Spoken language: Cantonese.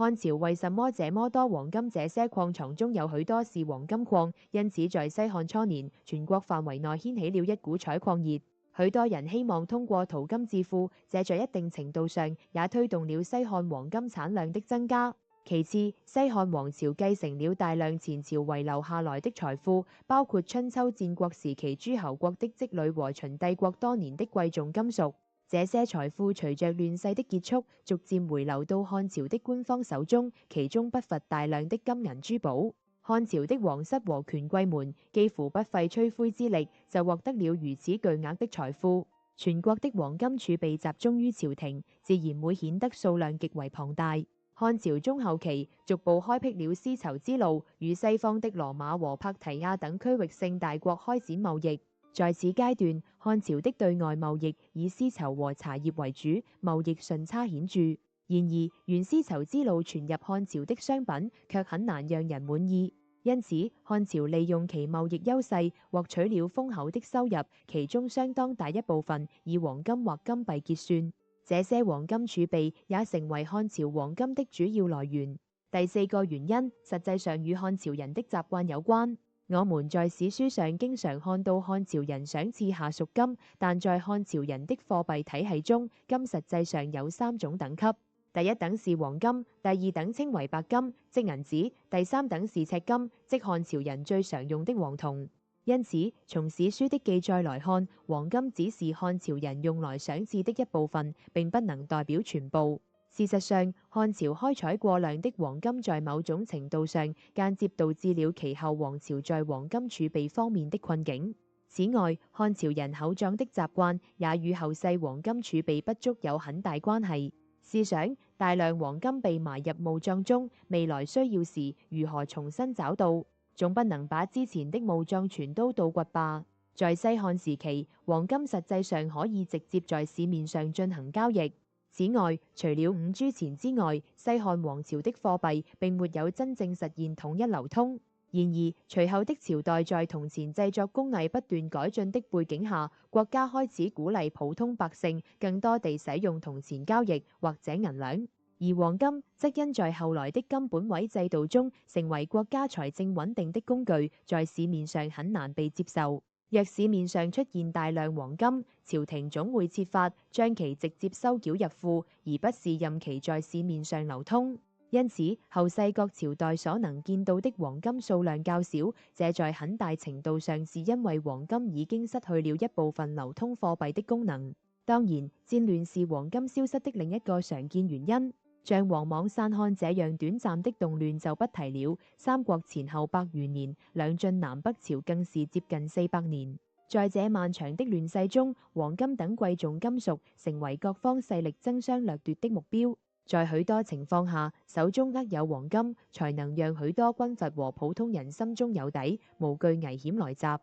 漢朝為什麼這麼多黃金？這些礦藏中有許多是黃金礦，因此在西漢初年，全國範圍內掀起了一股採礦熱。許多人希望通過淘金致富，這在一定程度上也推動了西漢黃金產量的增加。其次，西漢王朝繼承了大量前朝遺留下來的財富，包括春秋戰國時期諸侯國的積累和秦帝國多年的貴重金屬。這些財富隨着亂世的結束，逐漸回流到漢朝的官方手中，其中不乏大量的金銀珠寶。漢朝的皇室和權貴們幾乎不費吹灰之力就獲得了如此巨額的財富。全國的黃金儲備集中於朝廷，自然會顯得數量極為龐大。漢朝中後期逐步開闢了絲綢之路，與西方的羅馬和帕提亞等區域性大國開展貿易。在此階段，漢朝的對外貿易以絲綢和茶葉為主，貿易順差顯著。然而，沿絲綢之路傳入漢朝的商品卻很難讓人滿意，因此漢朝利用其貿易優勢獲取了豐厚的收入，其中相當大一部分以黃金或金幣結算。這些黃金儲備也成為漢朝黃金的主要來源。第四個原因，實際上與漢朝人的習慣有關。我們在史書上經常看到漢朝人賞賜下屬金，但在漢朝人的貨幣體系中，金實際上有3種等級。第一等是黃金，第二等稱為白金，即銀子，第三等是赤金，即漢朝人最常用的黃銅。因此，從史書的記載來看，黃金只是漢朝人用來賞賜的一部分，並不能代表全部。事實上，漢朝開採過量的黃金在某種程度上間接導致了其後王朝在黃金儲備方面的困境。此外，漢朝人厚葬的習慣也與後世黃金儲備不足有很大關係。試想，大量黃金被埋入墓葬中，未來需要時如何重新找到？總不能把之前的墓葬全都盜掘吧？在西漢時期，黃金實際上可以直接在市面上進行交易。此外，除了5銖錢之外，西漢王朝的貨幣並沒有真正實現統一流通。然而，隨後的朝代在銅錢製作工藝不斷改進的背景下，國家開始鼓勵普通百姓更多地使用銅錢交易或者銀兩，而黃金則因在後來的金本位制度中成為國家財政穩定的工具，在市面上很難被接受。若市面上出現大量黃金，朝廷總會設法將其直接收繳入庫，而不是任其在市面上流通。因此，後世各朝代所能見到的黃金數量較少，這在很大程度上是因為黃金已經失去了一部分流通貨幣的功能。當然，戰亂是黃金消失的另一個常見原因。像王莽散漢這樣短暫的動亂就不提了，三國前後100餘年，兩晉南北朝更是接近400年。在這漫長的亂世中，黃金等貴重金屬成為各方勢力爭相掠奪的目標。在許多情況下，手中握有黃金，才能讓許多軍閥和普通人心中有底，無懼危險來襲。